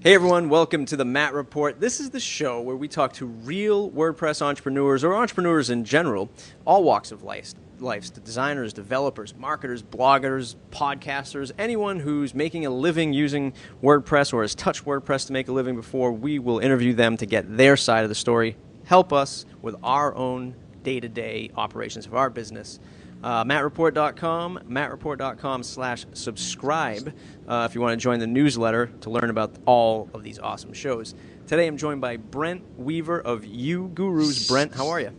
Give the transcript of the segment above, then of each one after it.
Hey everyone, welcome to the Matt Report. This is the show where we talk to real WordPress entrepreneurs or entrepreneurs in general, all walks of life, the designers, developers, marketers, bloggers, podcasters, anyone who's making a living using WordPress or has touched WordPress to make a living before. We will interview them to get their side of the story, help us with our own day-to-day operations of our business. MattReport.com, MattReport.com/subscribe if you want to join the newsletter to learn about all of these awesome shows. Today I'm joined by Brent Weaver of Ugurus. Brent, how are you?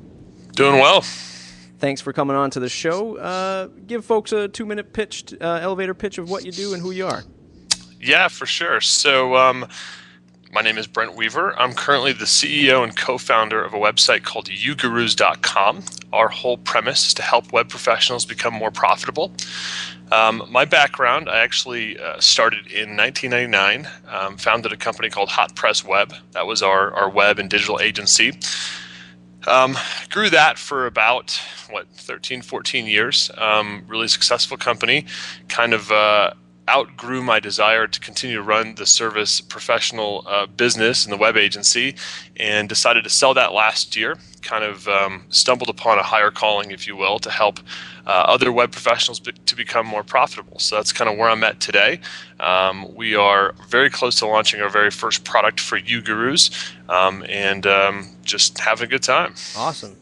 Doing well. Thanks for coming on to the show. Give folks a 2-minute pitch, elevator pitch of what you do and who you are. Yeah, for sure. So my name is Brent Weaver. I'm currently the CEO and co-founder of a website called Ugurus.com. Our whole premise is to help web professionals become more profitable. My background, I actually started in 1999, founded a company called Hot Press Web. That was our web and digital agency. Grew that for about, 13, 14 years. Really successful company. Kind of outgrew my desire to continue to run the service professional business in the web agency and decided to sell that last year. Kind of stumbled upon a higher calling, if you will, to help other web professionals to become more profitable. So that's kind of where I'm at today. We are very close to launching our very first product for Ugurus and just having a good time. Awesome.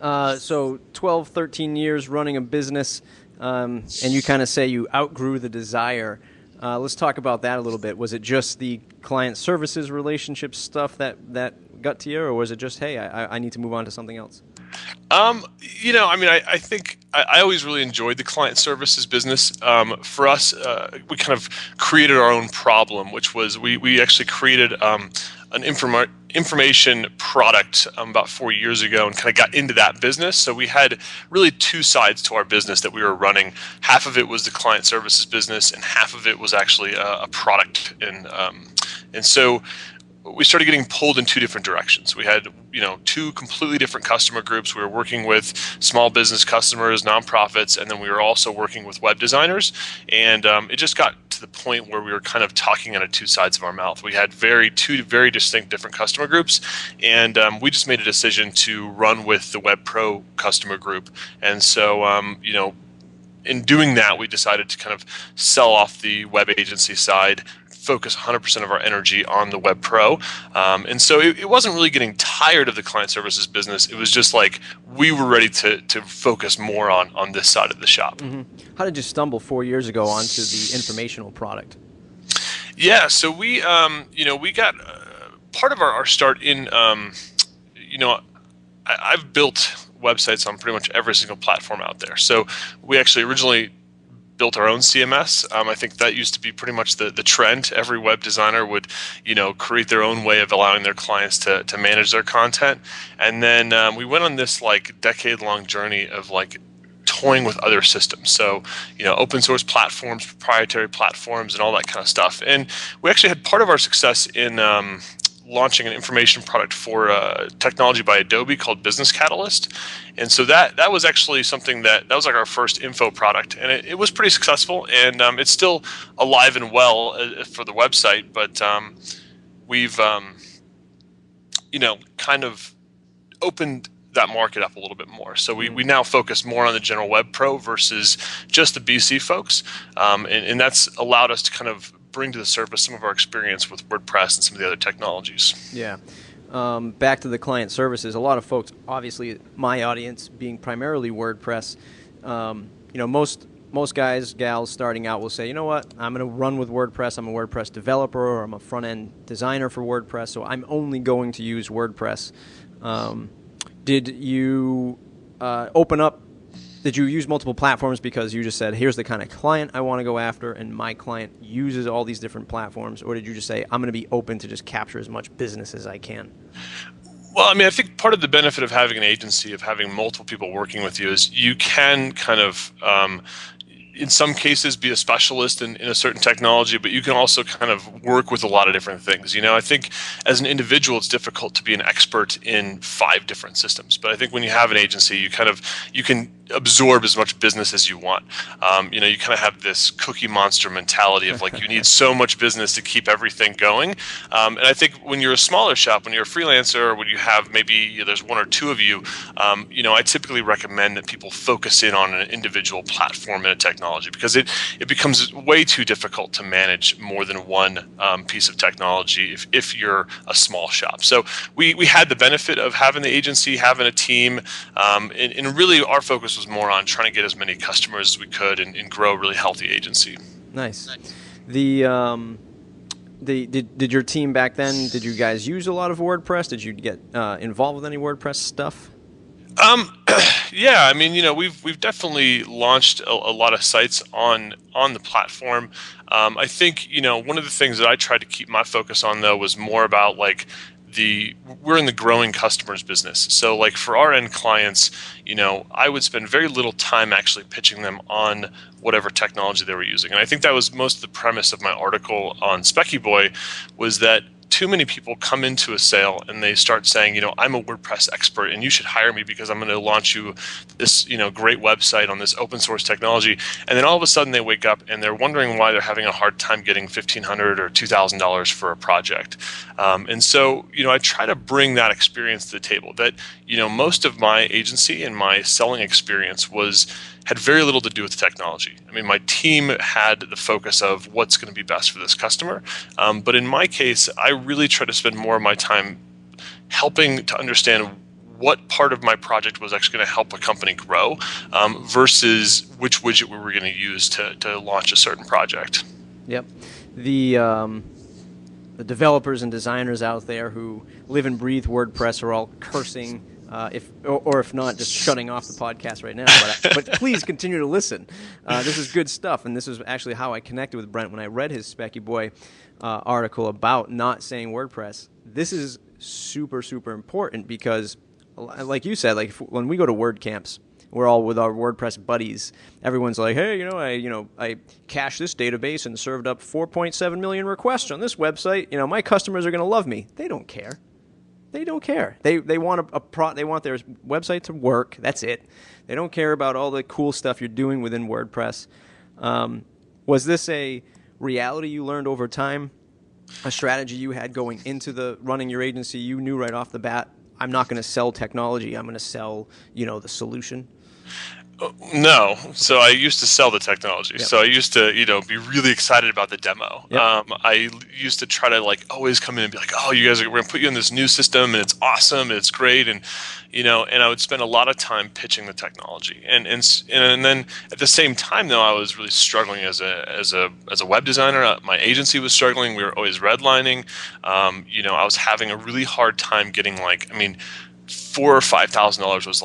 So 12, 13 years running a business. And you kind of say you outgrew the desire. Let's talk about that a little bit. Was it just the client services relationship stuff that got to you, or was it just, hey, I need to move on to something else? I think I always really enjoyed the client services business. For us, we kind of created our own problem, which was we actually created an information product about 4 years ago and kind of got into that business. So we had really two sides to our business that we were running. Half of it was the client services business, and half of it was actually a product. And so we started getting pulled in two different directions. We had, two completely different customer groups. We were working with small business customers, nonprofits, and then we were also working with web designers. And it just got to the point where we were kind of talking out of two sides of our mouth. We had two very distinct different customer groups, and we just made a decision to run with the Web Pro customer group. And so, in doing that, we decided to kind of sell off the web agency side, focus 100% of our energy on the Web Pro. And so it wasn't really getting tired of the client services business. It was just like we were ready to focus more on this side of the shop. Mm-hmm. How did you stumble 4 years ago onto the informational product? Yeah, so we got part of our start in, I've built websites on pretty much every single platform out there. So we actually originally built our own CMS. I think that used to be pretty much the trend. Every web designer would, create their own way of allowing their clients to manage their content. And then we went on this decade-long journey of toying with other systems. So, open source platforms, proprietary platforms, and all that kind of stuff. And we actually had part of our success in launching an information product for technology by Adobe called Business Catalyst. And so that was actually something that was our first info product, and it was pretty successful, and it's still alive and well for the website, but we've kind of opened that market up a little bit more. So we now focus more on the general web pro versus just the BC folks, and that's allowed us to kind of bring to the surface some of our experience with WordPress and some of the other technologies. Yeah. Back to the client services, a lot of folks, obviously my audience being primarily WordPress, most guys, gals starting out will say, you know what, I'm going to run with WordPress. I'm a WordPress developer, or I'm a front-end designer for WordPress, so I'm only going to use WordPress. Did you Did you use multiple platforms because you just said, here's the kind of client I want to go after, and my client uses all these different platforms? Or did you just say, I'm going to be open to just capture as much business as I can? Well, I think part of the benefit of having an agency, of having multiple people working with you, is you can kind of, in some cases, be a specialist in a certain technology, but you can also kind of work with a lot of different things. I think as an individual, it's difficult to be an expert in 5 different systems. But I think when you have an agency, you can absorb as much business as you want. You kind of have this cookie monster mentality of like you need so much business to keep everything going. And I think when you're a smaller shop, when you're a freelancer, or when you have maybe there's one or two of you, I typically recommend that people focus in on an individual platform and a technology, because it becomes way too difficult to manage more than one piece of technology if you're a small shop. So we had the benefit of having the agency, having a team, and really our focus was more on trying to get as many customers as we could and grow a really healthy agency. Nice. Did your team back then, did you guys use a lot of WordPress? Did you get involved with any WordPress stuff? Yeah, I mean, we've definitely launched a lot of sites on the platform. I think, one of the things that I tried to keep my focus on, though, was more about like we're in the growing customers business. So like for our end clients, I would spend very little time actually pitching them on whatever technology they were using. And I think that was most of the premise of my article on Specky Boy, was that too many people come into a sale and they start saying, I'm a WordPress expert and you should hire me because I'm going to launch you this, great website on this open source technology. And then all of a sudden they wake up and they're wondering why they're having a hard time getting $1,500 or $2,000 for a project. And so, I try to bring that experience to the table, that, most of my agency and my selling experience had very little to do with the technology. I mean, my team had the focus of what's going to be best for this customer. But in my case, I really try to spend more of my time helping to understand what part of my project was actually going to help a company grow versus which widget we were going to use to launch a certain project. Yep. The developers and designers out there who live and breathe WordPress are all cursing, if not, just shutting off the podcast right now. But please continue to listen. This is good stuff, and this is actually how I connected with Brent when I read his Specky Boy article about not saying WordPress. This is super, super important because, like you said, when we go to WordCamps, we're all with our WordPress buddies. Everyone's like, hey, I cached this database and served up 4.7 million requests on this website. My customers are going to love me. They don't care. They don't care. They want they want their website to work. That's it. They don't care about all the cool stuff you're doing within WordPress. Was this a reality you learned over time? A strategy you had going into running your agency? You knew right off the bat, I'm not going to sell technology. I'm going to sell, the solution. No. So I used to sell the technology. Yep. So I used to, be really excited about the demo. Yep. I used to try to always come in and be like, oh, we're going to put you in this new system and it's awesome and it's great. And, and I would spend a lot of time pitching the technology. And then at the same time, though, I was really struggling as a web designer. My agency was struggling. We were always redlining. I was having a really hard time getting $4,000 or $5,000 was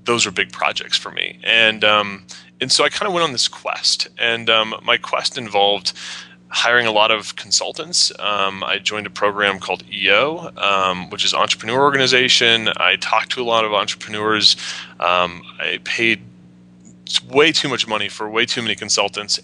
those are big projects for me. And so I kind of went on this quest. And my quest involved hiring a lot of consultants. I joined a program called EO, which is Entrepreneur Organization. I talked to a lot of entrepreneurs. I paid way too much money for way too many consultants.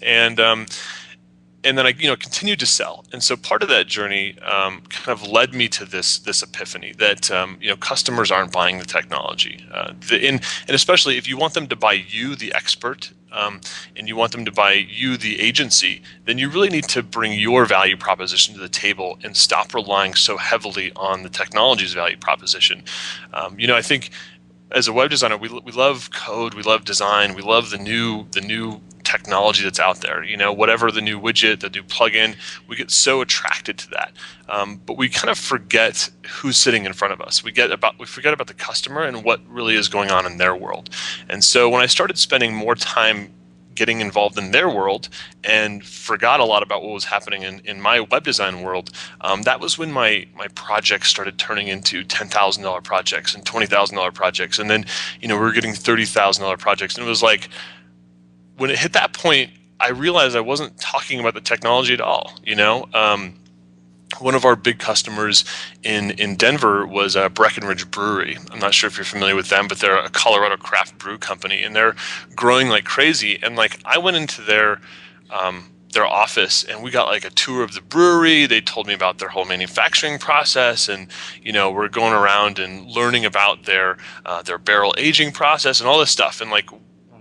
And then I, continued to sell. And so part of that journey kind of led me to this epiphany that, customers aren't buying the technology. And especially if you want them to buy you, the expert, and you want them to buy you, the agency, then you really need to bring your value proposition to the table and stop relying so heavily on the technology's value proposition. I think as a web designer, we love code, we love design, we love the new technology that's out there. Whatever the new widget, the new plugin, we get so attracted to that. But we kind of forget who's sitting in front of us. We forget about the customer and what really is going on in their world. And so when I started spending more time getting involved in their world and forgot a lot about what was happening in my web design world, that was when my projects started turning into $10,000 projects and $20,000 projects. And then, we were getting $30,000 projects. And it was like, when it hit that point, I realized I wasn't talking about the technology at all. One of our big customers in Denver was Breckenridge Brewery. I'm not sure if you're familiar with them, but they're a Colorado craft brew company, and they're growing like crazy. And I went into their office and we got a tour of the brewery. They told me about their whole manufacturing process, and we're going around and learning about their barrel aging process and all this stuff. And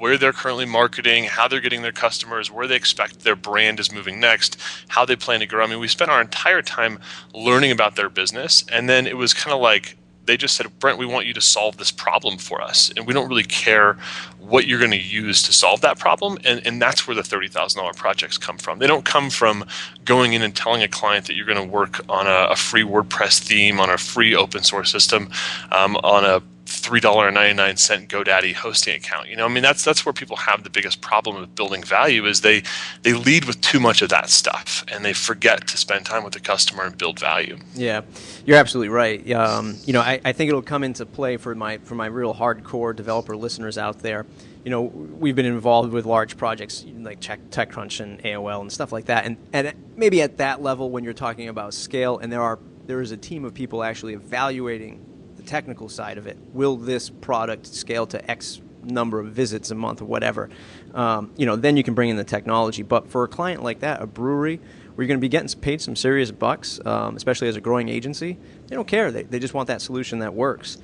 where they're currently marketing, how they're getting their customers, where they expect their brand is moving next, how they plan to grow. I mean, we spent our entire time learning about their business, and then it was kind of like they just said, Brent, we want you to solve this problem for us, and we don't really care what you're going to use to solve that problem. And that's where the $30,000 projects come from. They don't come from going in and telling a client that you're going to work on a free WordPress theme, on a free open source system, on a $3.99 GoDaddy hosting account. I mean, that's where people have the biggest problem with building value, is they lead with too much of that stuff, and they forget to spend time with the customer and build value. Yeah, you're absolutely right. I think it'll come into play for my real hardcore developer listeners out there. We've been involved with large projects like TechCrunch and AOL and stuff like that, and maybe at that level when you're talking about scale, and there is a team of people actually evaluating the technical side of it. Will this product scale to X number of visits a month or whatever? Then you can bring in the technology. But for a client like that, a brewery, where you're going to be getting paid some serious bucks, especially as a growing agency, they don't care. They just want that solution that works.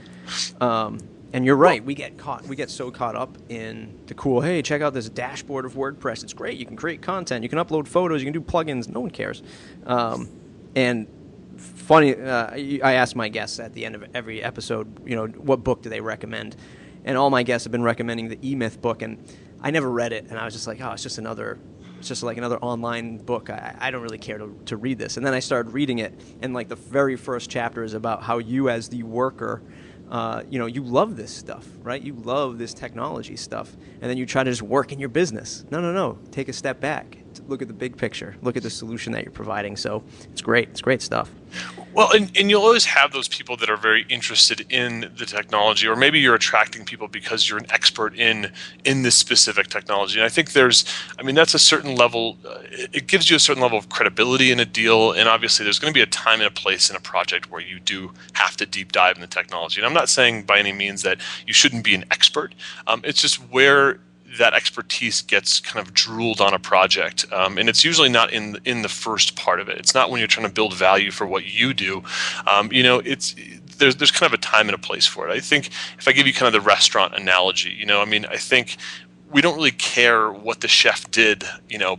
And you're right. We get so caught up in the cool, hey, check out this dashboard of WordPress. It's great. You can create content. You can upload photos. You can do plugins. No one cares. And funny, I ask my guests at the end of every episode, what book do they recommend? And all my guests have been recommending the E-Myth book, and I never read it. And I was just like, it's just like another online book. I don't really care to read this. And then I started reading it, and like the very first chapter is about how you as the worker, you love this stuff, right? You love this technology stuff, and then you try to just work in your business. No. Take a step back. Look at the big picture. Look at the solution that you're providing. So it's great. It's great stuff. Well, and you'll always have those people that are very interested in the technology, or maybe you're attracting people because you're an expert in this specific technology. And I think that's a certain level, it gives you a certain level of credibility in a deal. And obviously there's going to be a time and a place in a project where you do have to deep dive in the technology. And I'm not saying by any means that you shouldn't be an expert. It's just where that expertise gets kind of drooled on a project, and it's usually not in the first part of it. It's not when you're trying to build value for what you do. There's kind of a time and a place for it. I think if I give you kind of the restaurant analogy, I think we don't really care what the chef did,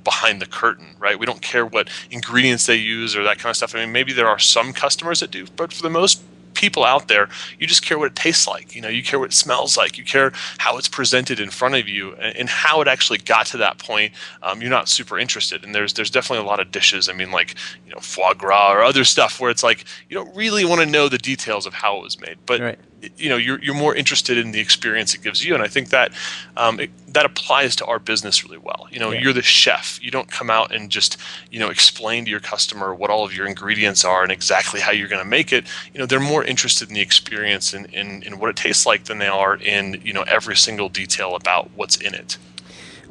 behind the curtain, right? We don't care what ingredients they use or that kind of stuff. I mean, maybe there are some customers that do, but for the most people out there, you just care what it tastes like. You care what it smells like. You care how it's presented in front of you, and how it actually got to that point. You're not super interested. And there's definitely a lot of dishes. I mean, like foie gras or other stuff where it's like you don't really want to know the details of how it was made, but right. You're more interested in the experience it gives you, and I think that that applies to our business really well. You're the chef. You don't come out and just explain to your customer what all of your ingredients are and exactly how you're going to make it. They're more interested in the experience and in what it tastes like than they are in every single detail about what's in it.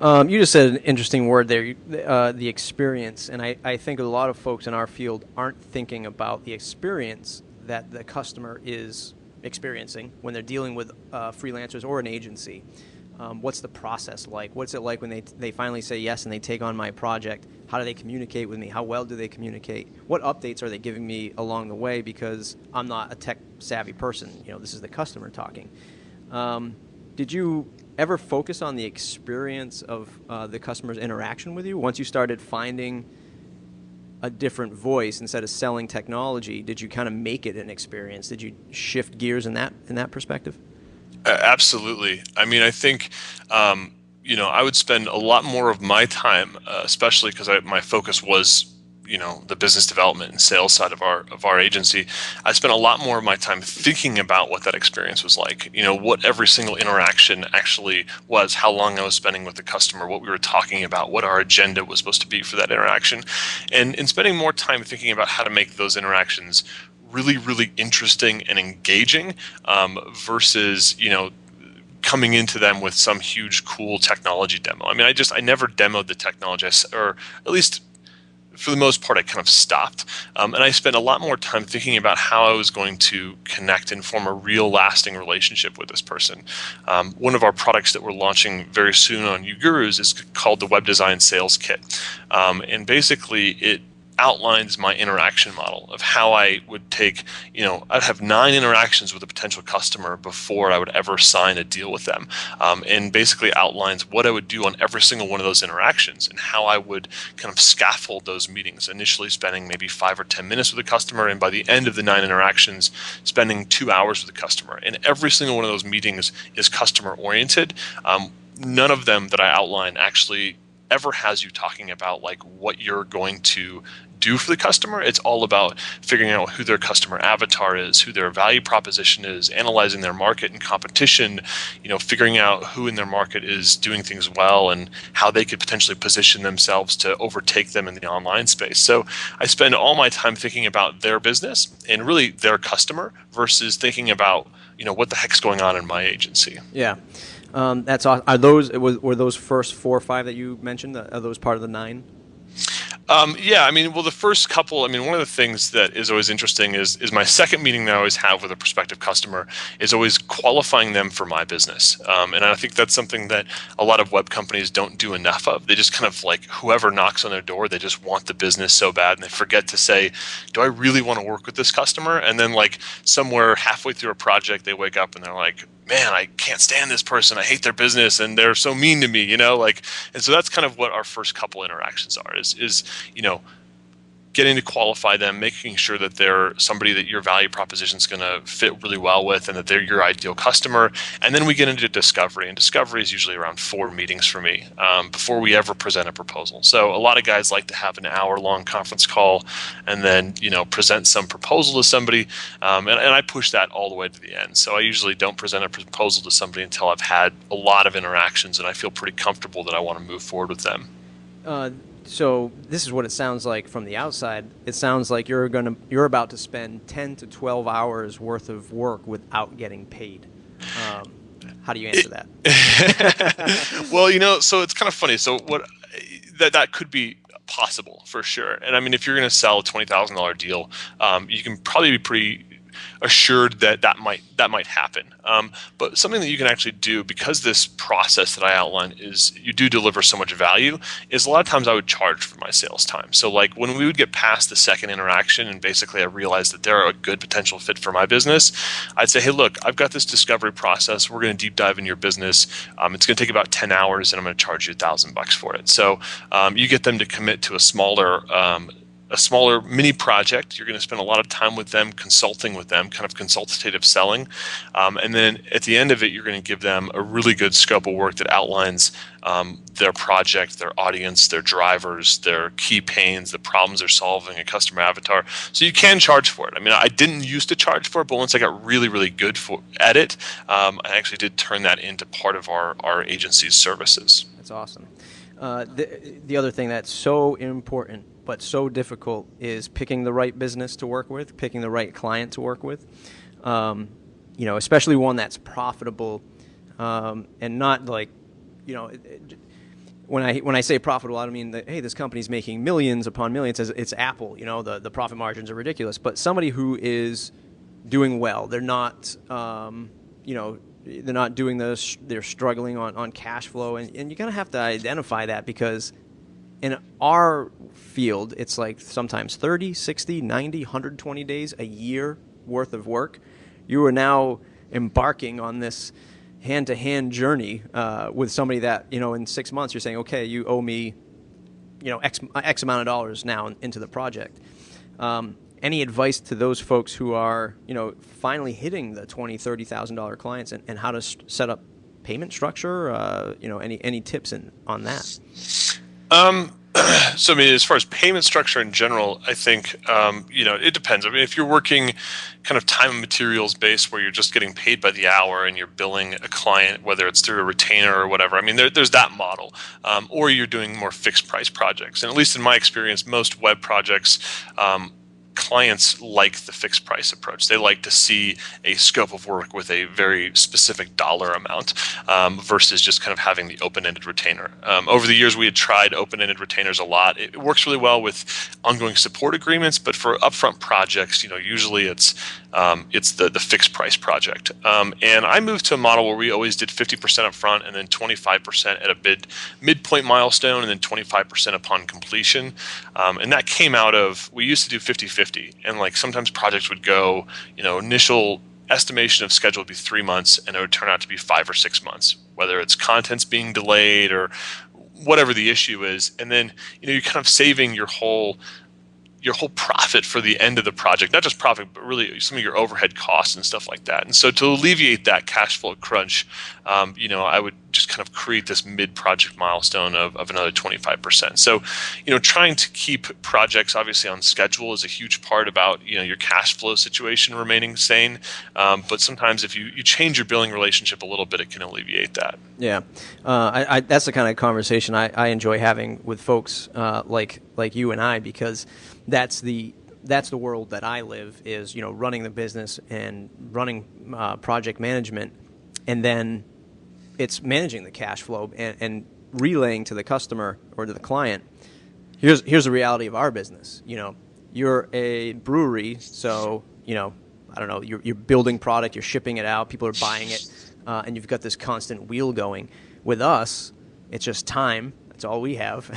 You just said an interesting word there, the experience, and I think a lot of folks in our field aren't thinking about the experience that the customer is experiencing when they're dealing with freelancers or an agency. What's the process like? What's it like when they finally say yes and they take on my project? How do they communicate with me? How well do they communicate? What updates are they giving me along the way? Because I'm not a tech savvy person. This is the customer talking. Did you ever focus on the experience of the customer's interaction with you? Once you started finding a different voice instead of selling technology, did you kind of make it an experience? Did you shift gears in that perspective? Absolutely. I mean, I think I would spend a lot more of my time, especially because my focus was the business development and sales side of our agency. I spent a lot more of my time thinking about what that experience was like, what every single interaction actually was, how long I was spending with the customer, what we were talking about, what our agenda was supposed to be for that interaction, and spending more time thinking about how to make those interactions really, really interesting and engaging, versus coming into them with some huge cool technology demo. I mean, I never demoed the technology, or at least for the most part, I kind of stopped. And I spent a lot more time thinking about how I was going to connect and form a real lasting relationship with this person. One of our products that we're launching very soon on Ugurus is called the Web Design Sales Kit. And basically outlines my interaction model of how I would take, I'd have 9 interactions with a potential customer before I would ever sign a deal with them, and basically outlines what I would do on every single one of those interactions and how I would kind of scaffold those meetings, initially spending maybe 5 or 10 minutes with a customer, and by the end of the 9 interactions, spending 2 hours with the customer. And every single one of those meetings is customer oriented. None of them that I outline actually ever has you talking about like what you're going to do for the customer. It's all about figuring out who their customer avatar is, who their value proposition is, analyzing their market and competition, figuring out who in their market is doing things well and how they could potentially position themselves to overtake them in the online space. So I spend all my time thinking about their business and really their customer versus thinking about, what the heck's going on in my agency. Yeah. That's awesome. Were those first 4 or 5 that you mentioned? Are those part of the 9? Yeah, the first couple, one of the things that is always interesting is my second meeting that I always have with a prospective customer is always qualifying them for my business. And I think that's something that a lot of web companies don't do enough of. They just kind of like whoever knocks on their door, they just want the business so bad and they forget to say, do I really want to work with this customer? And then like somewhere halfway through a project, they wake up and they're like, man, I can't stand this person. I hate their business and they're so mean to me, and so that's kind of what our first couple interactions are is getting to qualify them, making sure that they're somebody that your value proposition is going to fit really well with and that they're your ideal customer. And then we get into discovery, and discovery is usually around 4 meetings for me before we ever present a proposal. So a lot of guys like to have an hour-long conference call and then present some proposal to somebody, and I push that all the way to the end. So I usually don't present a proposal to somebody until I've had a lot of interactions and I feel pretty comfortable that I want to move forward with them. So this is what it sounds like from the outside. It sounds like you're about to spend 10 to 12 hours worth of work without getting paid. How do you answer that? Well, so it's kind of funny. So that could be possible for sure. And if you're going to sell a $20,000 deal, you can probably be pretty assured that might happen. But something that you can actually do, because this process that I outline is you do deliver so much value, is a lot of times I would charge for my sales time. So like when we would get past the second interaction and basically I realized that they're a good potential fit for my business, I'd say, hey, look, I've got this discovery process. We're going to deep dive in your business. It's going to take about 10 hours and I'm going to charge you $1,000 for it. So you get them to commit to a smaller mini project. You're going to spend a lot of time with them, consulting with them, kind of consultative selling. And then at the end of it, you're going to give them a really good scope of work that outlines their project, their audience, their drivers, their key pains, the problems they're solving, a customer avatar. So you can charge for it. I didn't used to charge for it, but once I got really, really good at it, I actually did turn that into part of our agency's services. That's awesome. The other thing that's so important but so difficult is picking the right business to work with, picking the right client to work with, especially one that's profitable, and not like, when I say profitable, I don't mean that, hey, this company's making millions upon millions. It's Apple, the profit margins are ridiculous. But somebody who is doing well, they're not, they're not doing this, they're struggling on cash flow, and you're going to have to identify that, because in our field, it's like sometimes 30, 60, 90, 120 days, a year worth of work. You are now embarking on this hand-to-hand journey with somebody that, in 6 months, you're saying, okay, you owe me, X amount of dollars now into the project. Any advice to those folks who are, finally hitting the $20,000, $30,000 clients, and how to set up payment structure? Any tips on that? So as far as payment structure in general, I think it depends. If you're working kind of time and materials based, where you're just getting paid by the hour and you're billing a client, whether it's through a retainer or whatever, there's that model. Or you're doing more fixed price projects. And at least in my experience, most web projects clients like the fixed price approach. They like to see a scope of work with a very specific dollar amount versus just kind of having the open-ended retainer. Over the years, we had tried open-ended retainers a lot. It works really well with ongoing support agreements, but for upfront projects, usually it's the fixed price project. And I moved to a model where we always did 50% up front and then 25% at a midpoint milestone and then 25% upon completion. And that came out of, we used to do 50-50, and like sometimes projects would go, initial estimation of schedule would be 3 months and it would turn out to be 5 or 6 months, whether it's contents being delayed or whatever the issue is. And then, you're kind of saving your whole profit for the end of the project, not just profit, but really some of your overhead costs and stuff like that. And so to alleviate that cash flow crunch, I would just kind of create this mid-project milestone of another 25%. So, trying to keep projects obviously on schedule is a huge part about, your cash flow situation remaining sane. But sometimes if you change your billing relationship a little bit, it can alleviate that. Yeah. That's the kind of conversation I enjoy having with folks like you and I, because that's the world that I live, is running the business and running project management, and then it's managing the cash flow and relaying to the customer or to the client. Here's the reality of our business. You're a brewery, so I don't know. You're building product, you're shipping it out, people are buying it, and you've got this constant wheel going. With us, it's just time. That's all we have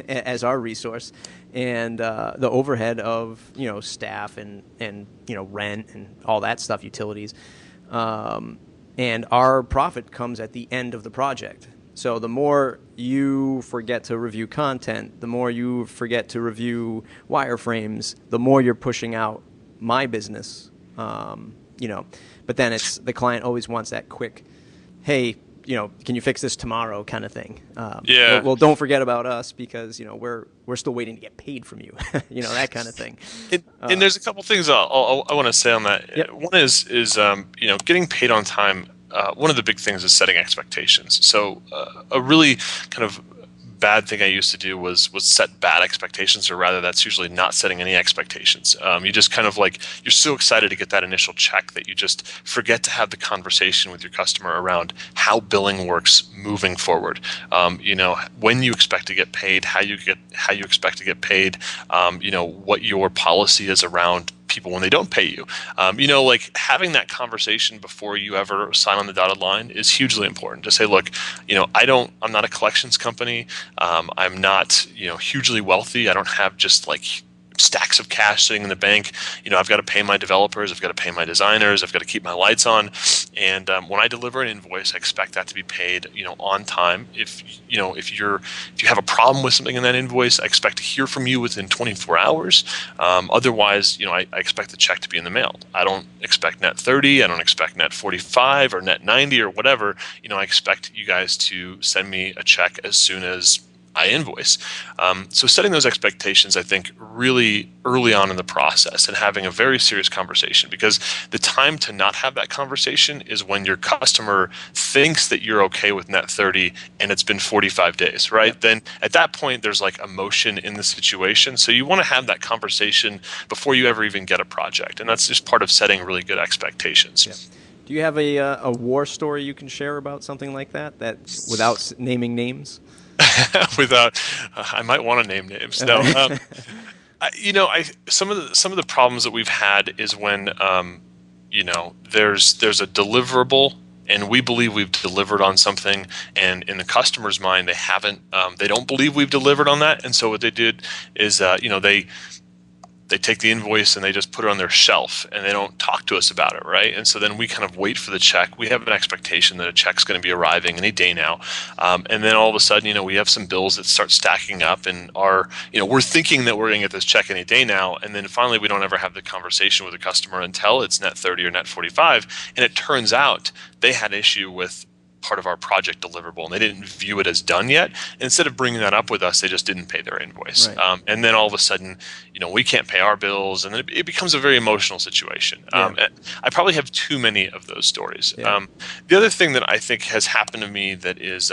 as our resource, and the overhead of staff and rent and all that stuff, utilities, and our profit comes at the end of the project. So the more you forget to review content, the more you forget to review wireframes, the more you're pushing out my business. But then it's the client always wants that quick, hey, can you fix this tomorrow kind of thing. Yeah. Well, don't forget about us, because we're still waiting to get paid from you. That kind of thing. And there's a couple things I want to say on that. Yep. One is getting paid on time. One of the big things is setting expectations. So a really kind of bad thing I used to do was set bad expectations, or rather that's usually not setting any expectations. You just kind of you're so excited to get that initial check that you just forget to have the conversation with your customer around how billing works moving forward. When you expect to get paid, how you expect to get paid, what your policy is around people when they don't pay you. Having that conversation before you ever sign on the dotted line is hugely important. To say, look, I'm not a collections company. I'm not, hugely wealthy. I don't have just stacks of cash sitting in the bank. I've got to pay my developers. I've got to pay my designers. I've got to keep my lights on. And when I deliver an invoice, I expect that to be paid, on time. If you have a problem with something in that invoice, I expect to hear from you within 24 hours. Otherwise, I expect the check to be in the mail. I don't expect net 30. I don't expect net 45 or net 90 or whatever. I expect you guys to send me a check as soon as I invoice. So setting those expectations, I think, really early on in the process, and having a very serious conversation, because the time to not have that conversation is when your customer thinks that you're okay with net 30 and it's been 45 days, right? Yep. Then at that point, there's emotion in the situation. So you want to have that conversation before you ever even get a project. And that's just part of setting really good expectations. Yep. Do you have a war story you can share about something like that without naming names? I might want to name names. No, some of the problems that we've had is when there's a deliverable, and we believe we've delivered on something, and in the customer's mind they haven't. They don't believe we've delivered on that, and so what they did is they take the invoice and they just put it on their shelf, and they don't talk to us about it, right? And so then we kind of wait for the check. We have an expectation that a check's going to be arriving any day now, and then all of a sudden, we have some bills that start stacking up, and we're thinking that we're going to get this check any day now, and then finally we don't ever have the conversation with the customer until it's net 30 or net 45, and it turns out they had issue with part of our project deliverable, and they didn't view it as done yet. And instead of bringing that up with us, they just didn't pay their invoice. Right. And then all of a sudden, we can't pay our bills, and then it becomes a very emotional situation. Yeah. I probably have too many of those stories. Yeah. The other thing that I think has happened to me that is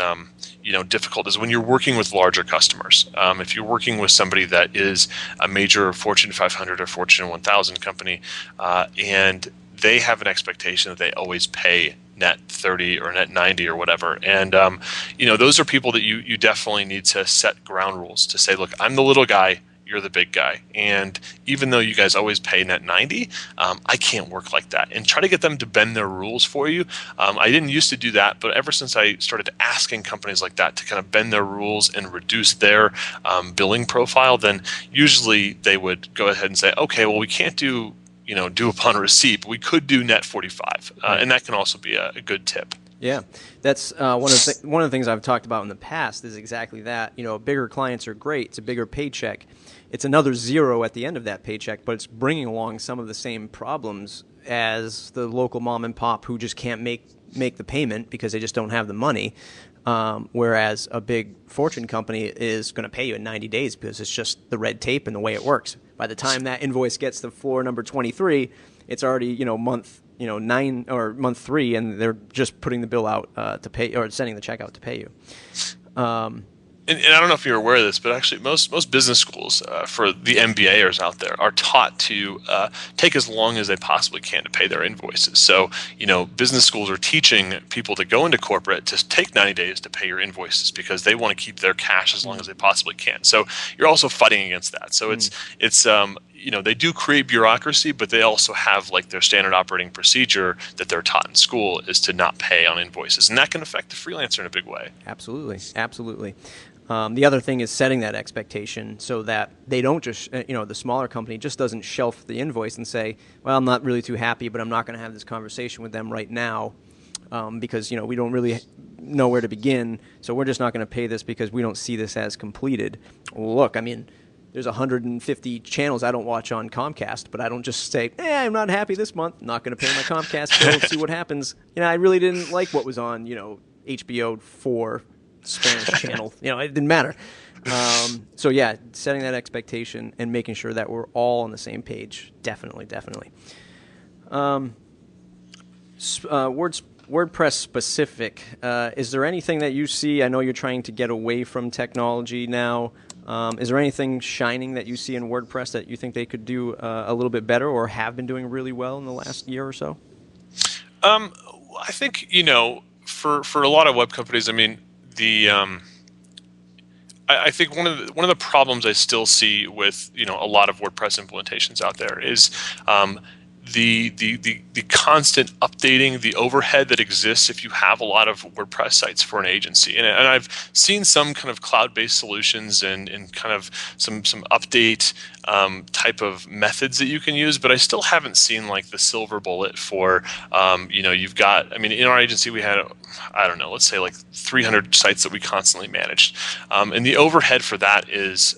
difficult is when you're working with larger customers. If you're working with somebody that is a major Fortune 500 or Fortune 1000 company, and they have an expectation that they always pay net 30 or net 90 or whatever. And, those are people that you definitely need to set ground rules to say, look, I'm the little guy, you're the big guy. And even though you guys always pay net 90, I can't work like that. And try to get them to bend their rules for you. I didn't used to do that, but ever since I started asking companies like that to kind of bend their rules and reduce their billing profile, then usually they would go ahead and say, okay, well, we can't do due upon receipt, but we could do net 45, and that can also be a good tip. Yeah, that's one of the things I've talked about in the past is exactly that. Bigger clients are great. It's a bigger paycheck. It's another zero at the end of that paycheck, but it's bringing along some of the same problems as the local mom and pop who just can't make the payment because they just don't have the money. Whereas a big Fortune company is going to pay you in 90 days because it's just the red tape and the way it works. By the time that invoice gets to floor number 23, it's already month 9 or month 3, and they're just putting the bill out to pay or sending the check out to pay you. And I don't know if you're aware of this, but actually most business schools for the MBAers out there are taught to take as long as they possibly can to pay their invoices. So, business schools are teaching people to go into corporate to take 90 days to pay your invoices because they want to keep their cash as long as they possibly can. So you're also fighting against that. So it's they do create bureaucracy, but they also have like their standard operating procedure that they're taught in school is to not pay on invoices. And that can affect the freelancer in a big way. Absolutely. Absolutely. The other thing is setting that expectation so that they don't just, the smaller company just doesn't shelf the invoice and say, well, I'm not really too happy, but I'm not going to have this conversation with them right now because, we don't really know where to begin. So we're just not going to pay this because we don't see this as completed. Look, there's 150 channels I don't watch on Comcast, but I don't just say, I'm not happy this month, not going to pay my Comcast bill, see what happens. I really didn't like what was on, HBO 4 Spanish channel. It didn't matter. So yeah, setting that expectation and making sure that we're all on the same page. Definitely. WordPress specific. Is there anything that you see? I know you're trying to get away from technology now. Is there anything shining that you see in WordPress that you think they could do a little bit better or have been doing really well in the last year or so? I think, for a lot of web companies, I think one of the problems I still see with a lot of WordPress implementations out there is the constant updating, the overhead that exists if you have a lot of WordPress sites for an agency. And I've seen some kind of cloud-based solutions and kind of some update type of methods that you can use, but I still haven't seen like the silver bullet for, you've got, in our agency we had, let's say like 300 sites that we constantly managed. And the overhead for that is,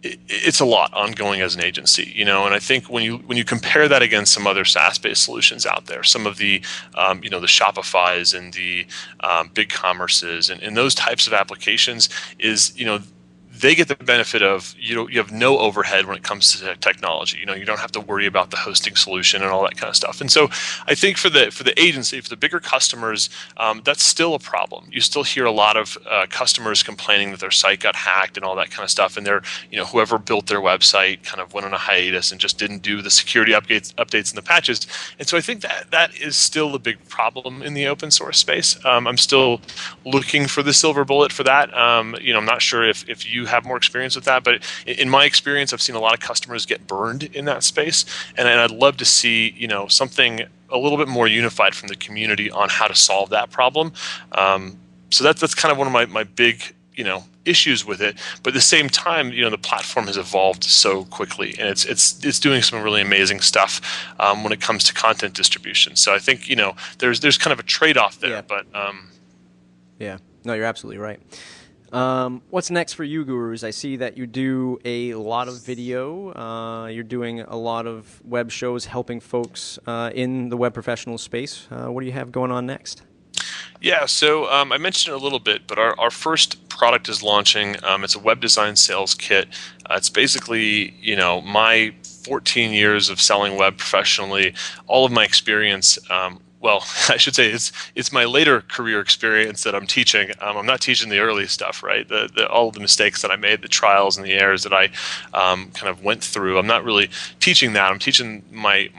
it's a lot ongoing as an agency, and I think when you compare that against some other SaaS-based solutions out there, some of the the Shopify's and the BigCommerces and those types of applications is they get the benefit of you have no overhead when it comes to technology. You don't have to worry about the hosting solution and all that kind of stuff. And so I think for the agency, for the bigger customers, that's still a problem. You still hear a lot of customers complaining that their site got hacked and all that kind of stuff, and they're whoever built their website kind of went on a hiatus and just didn't do the security updates and the patches. And so I think that is still a big problem in the open source space. I'm still looking for the silver bullet for that. I'm not sure if you have more experience with that, but in my experience, I've seen a lot of customers get burned in that space, and I'd love to see something a little bit more unified from the community on how to solve that problem. So that's kind of one of my big issues with it. But at the same time, the platform has evolved so quickly, and it's doing some really amazing stuff when it comes to content distribution. So I think there's kind of a trade-off there. Yeah. But yeah, no, you're absolutely right. What's next for you, Gurus? I see that you do a lot of video. You're doing a lot of web shows helping folks in the web professional space. What do you have going on next? Yeah, so I mentioned it a little bit, but our first product is launching. It's a web design sales kit. It's basically, my 14 years of selling web professionally, all of my experience. Well, I should say it's my later career experience that I'm teaching. I'm not teaching the early stuff, right? All of the mistakes that I made, the trials and the errors that I kind of went through. I'm not really teaching that. I'm teaching my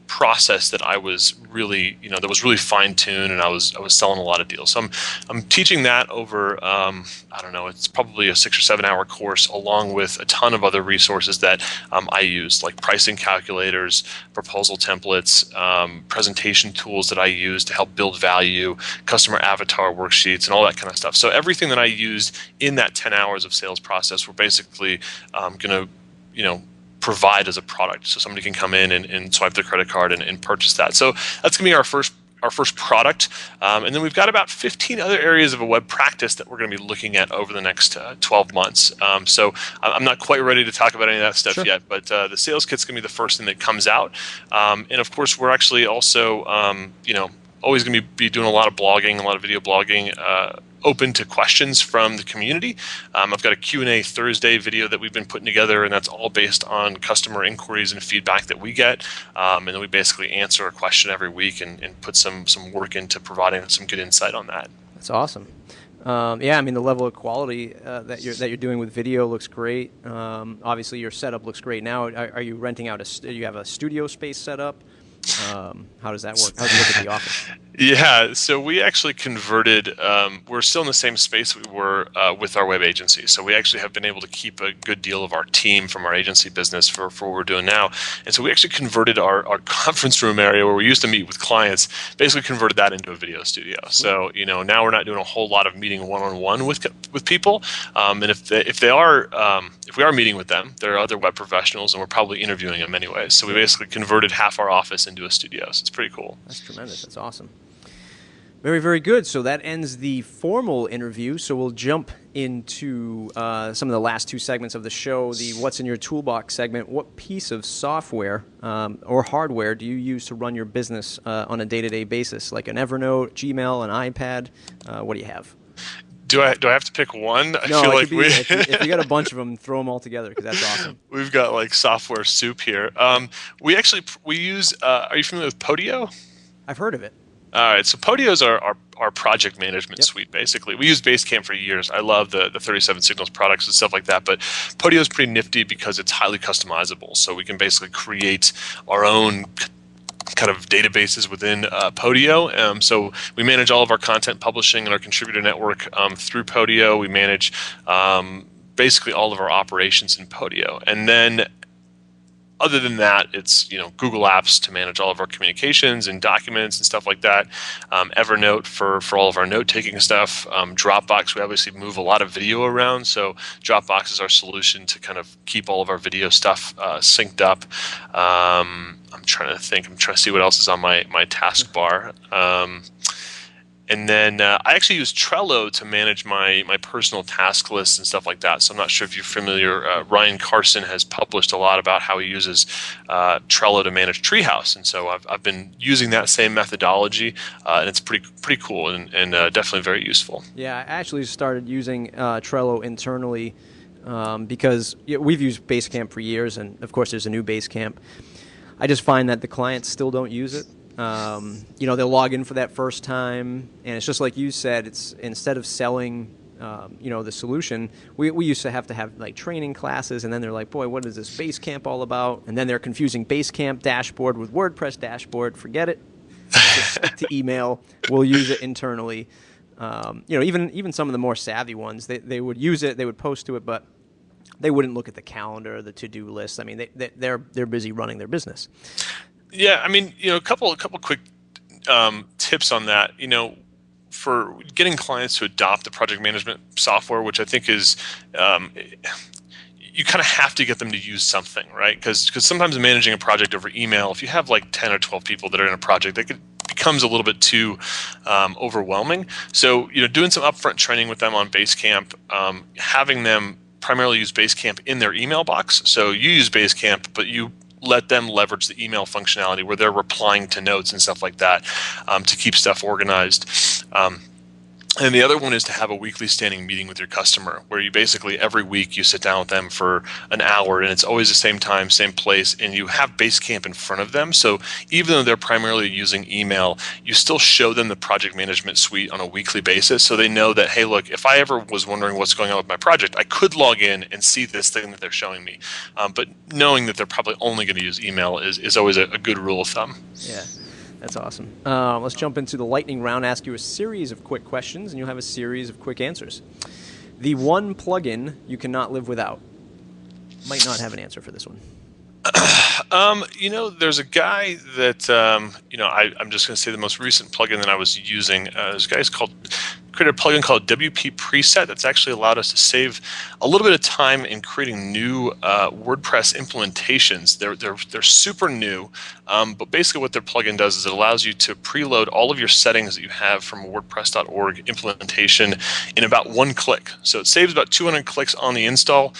process that I was really, that was really fine tuned, and I was selling a lot of deals. So I'm teaching that over, I don't know, it's probably a 6 or 7 hour course, along with a ton of other resources that I use, like pricing calculators, proposal templates, presentation tools that I use to help build value, customer avatar worksheets, and all that kind of stuff. So everything that I used in that 10 hours of sales process, we're basically going to, provide as a product, so somebody can come in and swipe their credit card and purchase that. So that's going to be our first product, and then we've got about 15 other areas of a web practice that we're going to be looking at over the next 12 months. So I'm not quite ready to talk about any of that stuff yet, but the sales kit's going to be the first thing that comes out, and of course we're actually also always going to be doing a lot of blogging, a lot of video blogging, open to questions from the community. I've got a Q&A Thursday video that we've been putting together, and that's all based on customer inquiries and feedback that we get. And then we basically answer a question every week and put some work into providing some good insight on that. That's awesome. Yeah, I mean, the level of quality that you're doing with video looks great. Obviously, your setup looks great now. Are you renting out do you have a studio space set up? How does that work? How does it look at the office? Yeah, so we actually converted. We're still in the same space we were with our web agency. So we actually have been able to keep a good deal of our team from our agency business for what we're doing now. And so we actually converted our conference room area where we used to meet with clients, basically converted that into a video studio. So now we're not doing a whole lot of meeting one-on-one with people. And if we are meeting with them, there are other web professionals, and we're probably interviewing them anyways. So we basically converted half our office into a studio. So it's pretty cool. That's tremendous. That's awesome. Very, very good. So that ends the formal interview. So we'll jump into some of the last two segments of the show, the What's in Your Toolbox segment. What piece of software or hardware do you use to run your business on a day-to-day basis, like an Evernote, Gmail, an iPad? What do you have? Do I have to pick one? I feel like if you got a bunch of them, throw them all together, because that's awesome. We've got like software soup here. We use. Are you familiar with Podio? I've heard of it. All right, so Podio is our project management suite, basically. We used Basecamp for years. I love the 37 Signals products and stuff like that, but Podio is pretty nifty because it's highly customizable. So we can basically create our own kind of databases within Podio. So we manage all of our content publishing and our contributor network through Podio. We manage basically all of our operations in Podio. And then other than that, it's Google Apps to manage all of our communications and documents and stuff like that. Evernote for all of our note-taking stuff. Dropbox, we obviously move a lot of video around, so Dropbox is our solution to kind of keep all of our video stuff synced up. I'm trying to think. I'm trying to see what else is on my taskbar. And then I actually use Trello to manage my personal task lists and stuff like that. So I'm not sure if you're familiar. Ryan Carson has published a lot about how he uses Trello to manage Treehouse, and so I've been using that same methodology, and it's pretty cool and definitely very useful. Yeah, I actually started using Trello internally because we've used Basecamp for years, and of course there's a new Basecamp. I just find that the clients still don't use it. They'll log in for that first time, and it's just like you said. It's instead of selling, the solution, we used to have like training classes, and then they're like, boy, what is this Basecamp all about? And then they're confusing Basecamp dashboard with WordPress dashboard. Forget it. Just stick to email. We'll use it internally. Even some of the more savvy ones, they would use it, they would post to it, but they wouldn't look at the calendar, the to-do list. I mean, they're busy running their business. Yeah, I mean, a couple quick tips on that. For getting clients to adopt the project management software, which I think is, you kind of have to get them to use something, right? Because sometimes managing a project over email, if you have like 10 or 12 people that are in a project, it becomes a little bit too overwhelming. So, doing some upfront training with them on Basecamp, having them primarily use Basecamp in their email box. So you use Basecamp, but you let them leverage the email functionality where they're replying to notes and stuff like that to keep stuff organized. And the other one is to have a weekly standing meeting with your customer, where you basically every week you sit down with them for an hour, and it's always the same time, same place, and you have Basecamp in front of them. So even though they're primarily using email, you still show them the project management suite on a weekly basis, so they know that, hey, look, if I ever was wondering what's going on with my project, I could log in and see this thing that they're showing me. But knowing that they're probably only going to use email is always a good rule of thumb. Yeah. That's awesome. Let's jump into the lightning round, ask you a series of quick questions, and you'll have a series of quick answers. The one plugin you cannot live without. Might not have an answer for this one. There's a guy that, I'm just going to say the most recent plugin that I was using. There's a guy created a plugin called WP Preset that's actually allowed us to save a little bit of time in creating new WordPress implementations. They're super new, but basically what their plugin does is it allows you to preload all of your settings that you have from a WordPress.org implementation in about one click. So it saves about 200 clicks on the install.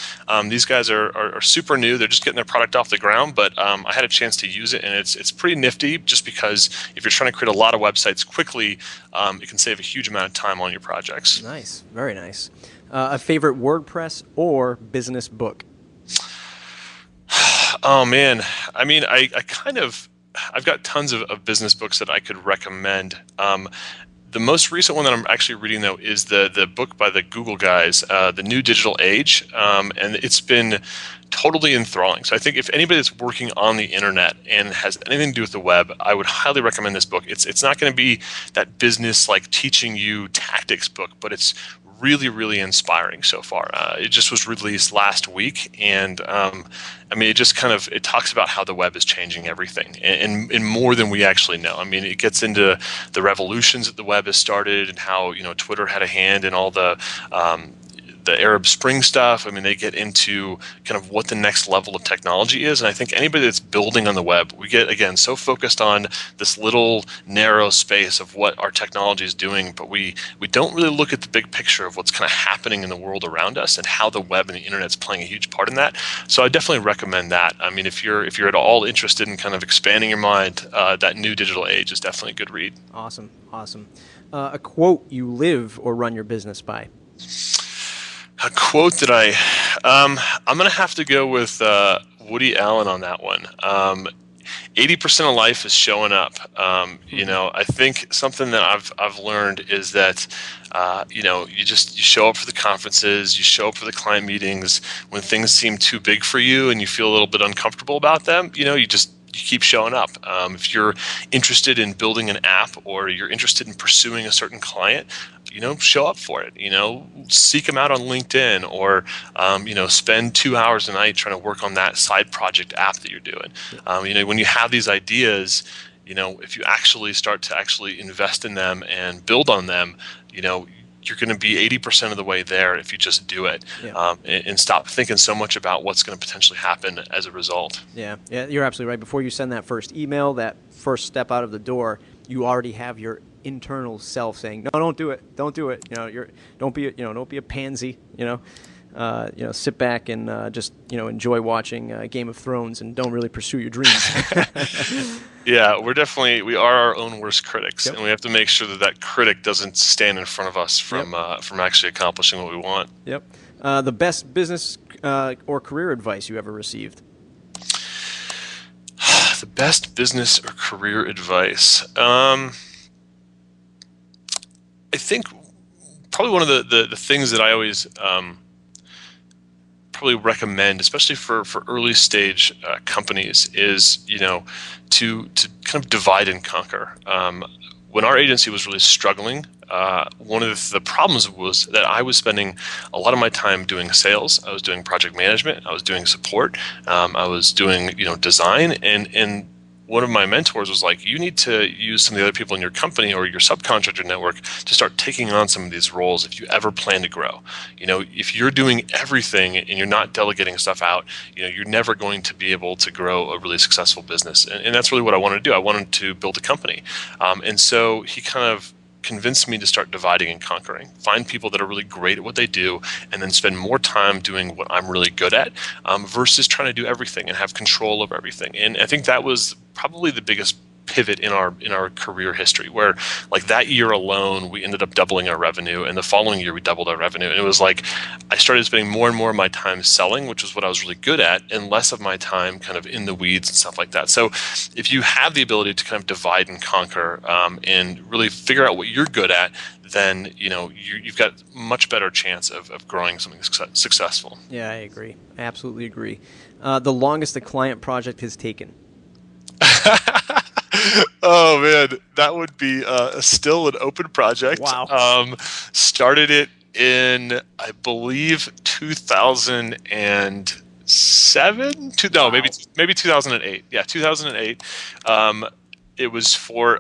These guys are super new. They're just getting their product off the ground, but I had a chance to use it, and it's pretty nifty just because if you're trying to create a lot of websites quickly, it can save a huge amount of time on your projects. Nice, very nice. A favorite WordPress or business book? Oh man, I mean, I've got tons of business books that I could recommend. The most recent one that I'm actually reading, though, is the book by the Google guys, The New Digital Age, and it's been totally enthralling. So I think if anybody that's working on the internet and has anything to do with the web, I would highly recommend this book. It's not going to be that business like teaching you tactics book, but it's really, really inspiring so far. It just was released last week, and it talks about how the web is changing everything, and more than we actually know. I mean, it gets into the revolutions that the web has started, and how Twitter had a hand in all the Arab Spring stuff. I mean, they get into kind of what the next level of technology is. And I think anybody that's building on the web, we get, again, so focused on this little narrow space of what our technology is doing, but we don't really look at the big picture of what's kind of happening in the world around us and how the web and the internet's playing a huge part in that. So I definitely recommend that. I mean, if you're at all interested in kind of expanding your mind, that New Digital Age is definitely a good read. Awesome. A quote you live or run your business by? A quote that I'm going to have to go with Woody Allen on that one. 80% of life is showing up. I think something that I've learned is that you show up for the conferences, you show up for the client meetings when things seem too big for you and you feel a little bit uncomfortable about them. You keep showing up. If you're interested in building an app or you're interested in pursuing a certain client, show up for it. Seek them out on LinkedIn, or spend 2 hours a night trying to work on that side project app that you're doing. When you have these ideas, if you actually start to actually invest in them and build on them, you're going to be 80% of the way there if you just do it. And stop thinking so much about what's going to potentially happen as a result. Yeah, you're absolutely right. Before you send that first email, that first step out of the door, you already have your internal self saying, "No, don't do it. Don't do it. Don't be a pansy. Sit back and just enjoy watching Game of Thrones and don't really pursue your dreams." Yeah, we are our own worst critics, and we have to make sure that critic doesn't stand in front of us from actually accomplishing what we want. Yep. The best business or career advice you ever received? The best business or career advice. I think probably one of the things that I always probably recommend, especially for early stage companies, is to kind of divide and conquer. When our agency was really struggling, one of the problems was that I was spending a lot of my time doing sales. I was doing project management. I was doing support. I was doing design, and one of my mentors was like, you need to use some of the other people in your company or your subcontractor network to start taking on some of these roles if you ever plan to grow. If you're doing everything and you're not delegating stuff out, you're never going to be able to grow a really successful business. And that's really what I wanted to do. I wanted to build a company. And so he kind of convinced me to start dividing and conquering. Find people that are really great at what they do, and then spend more time doing what I'm really good at, versus trying to do everything and have control of everything. And I think that was probably the biggest pivot in our career history, where like that year alone we ended up doubling our revenue, and the following year we doubled our revenue. And it was like I started spending more and more of my time selling, which was what I was really good at, and less of my time kind of in the weeds and stuff like that. So if you have the ability to kind of divide and conquer, and really figure out what you're good at, then you've got much better chance of growing something successful. Yeah, I agree. I absolutely agree. The longest a client project has taken? Oh man, that would be still an open project. Wow. Started it in, I believe, 2007. No, Wow. maybe 2008. Yeah, 2008. It was for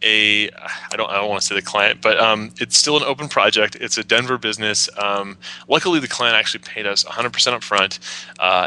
I don't want to say the client, but it's still an open project. It's a Denver business. Luckily, the client actually paid us 100% up front,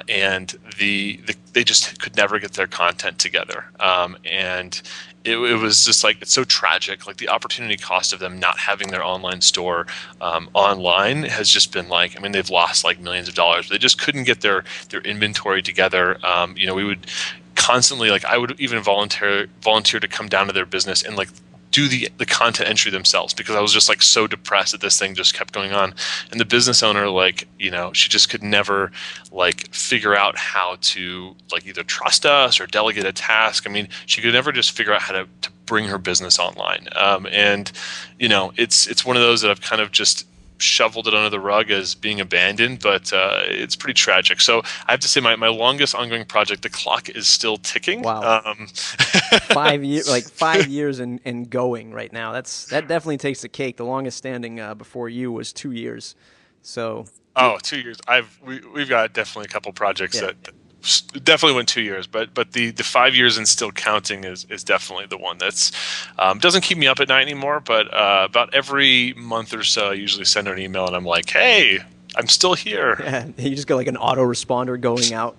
and they just could never get their content together. And it was just like, it's so tragic. Like the opportunity cost of them not having their online store online has just been like, I mean, they've lost like millions of dollars. They just couldn't get their inventory together. We would constantly, like, I would even volunteer to come down to their business and like do the content entry themselves, because I was just like so depressed that this thing just kept going on. And the business owner, like, she just could never like figure out how to like either trust us or delegate a task. I mean, she could never just figure out how to bring her business online. And it's one of those that I've kind of just shoveled it under the rug as being abandoned, but it's pretty tragic. So I have to say my longest ongoing project, the clock is still ticking. Wow. 5 years, like 5 years and going right now. That definitely takes the cake. The longest standing before you was 2 years. So 2 years. We've got definitely a couple projects Yeah. that definitely went 2 years, but the 5 years and still counting is definitely the one that's doesn't keep me up at night anymore. But about every month or so, I usually send her an email and I'm like, hey, I'm still here. Yeah, you just got like an autoresponder going out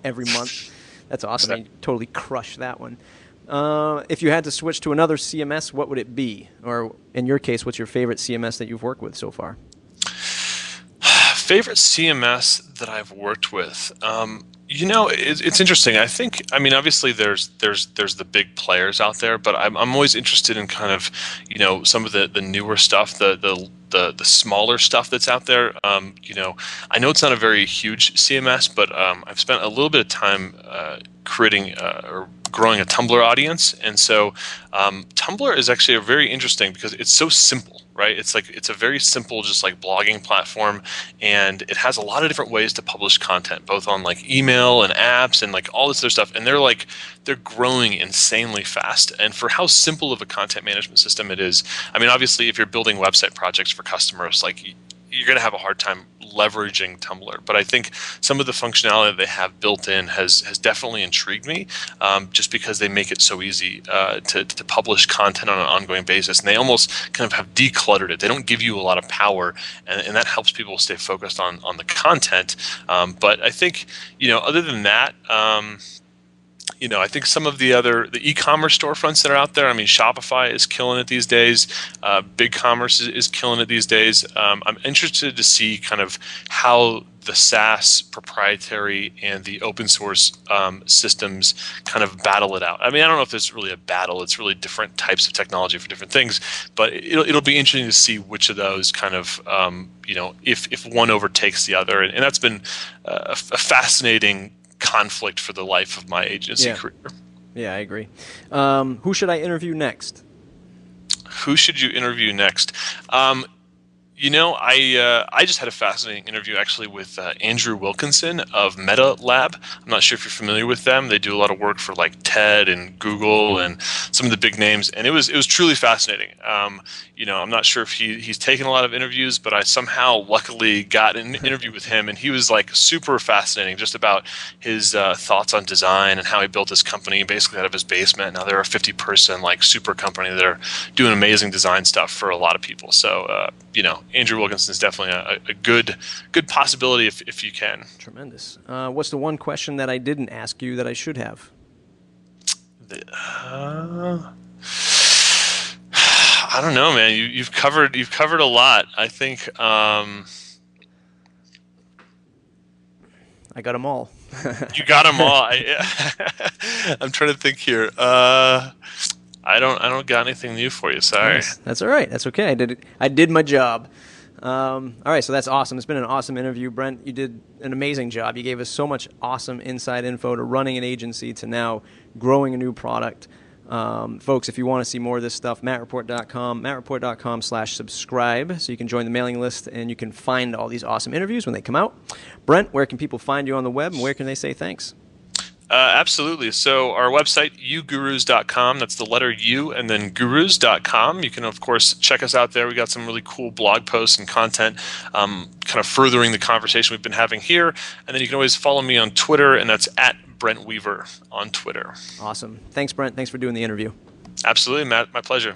every month. That's awesome. You totally crushed that one. If you had to switch to another CMS, what would it be? Or in your case, what's your favorite CMS that you've worked with so far? Favorite CMS that I've worked with? It's interesting. I mean, obviously there's the big players out there, but I'm always interested in kind of, some of the newer stuff, the smaller stuff that's out there. I know it's not a very huge CMS, but I've spent a little bit of time creating or growing a Tumblr audience. And so Tumblr is actually very interesting because it's so simple. Right? It's a very simple, just like blogging platform, and it has a lot of different ways to publish content, both on like email and apps and like all this other stuff. And they're growing insanely fast. And for how simple of a content management system it is, I mean, obviously, if you're building website projects for customers, like you're going to have a hard time leveraging Tumblr. But I think some of the functionality that they have built in has definitely intrigued me, just because they make it so easy to publish content on an ongoing basis. And they almost kind of have decluttered it. They don't give you a lot of power, and that helps people stay focused on the content. But I think, other than that, I think some of the e-commerce storefronts that are out there, I mean, Shopify is killing it these days. BigCommerce is killing it these days. I'm interested to see kind of how the SaaS proprietary and the open source systems kind of battle it out. I mean, I don't know if there's really a battle. It's really different types of technology for different things. But it'll be interesting to see which of those kind of, if one overtakes the other. And that's been a fascinating conflict for the life of my agency career. Yeah, I agree. Who should I interview next? Who should you interview next? I just had a fascinating interview actually with Andrew Wilkinson of Meta Lab. I'm not sure if you're familiar with them. They do a lot of work for like TED and Google and some of the big names, and it was truly fascinating. I'm not sure if he's taken a lot of interviews, but I somehow luckily got an interview with him, and he was like super fascinating, just about his thoughts on design and how he built this company basically out of his basement. Now they're a 50-person like super company that are doing amazing design stuff for a lot of people. So Andrew Wilkinson is definitely a good possibility if you can. Tremendous. What's the one question that I didn't ask you that I should have? I don't know, man. You've covered a lot. I think I got them all. you got them all. I'm trying to think here. I don't got anything new for you. Sorry. Nice. That's all right. That's okay. I did my job. All right, so that's awesome. It's been an awesome interview, Brent. You did an amazing job. You gave us so much awesome inside info to running an agency to now growing a new product. Folks, if you want to see more of this stuff, mattreport.com/subscribe, so you can join the mailing list and you can find all these awesome interviews when they come out. Brent, where can people find you on the web, and where can they say thanks? Absolutely. So our website, ugurus.com, that's the letter U and then gurus.com. You can, of course, check us out there. We got some really cool blog posts and content kind of furthering the conversation we've been having here. And then you can always follow me on Twitter, and that's at Brent Weaver on Twitter. Awesome. Thanks, Brent. Thanks for doing the interview. Absolutely, Matt. My pleasure.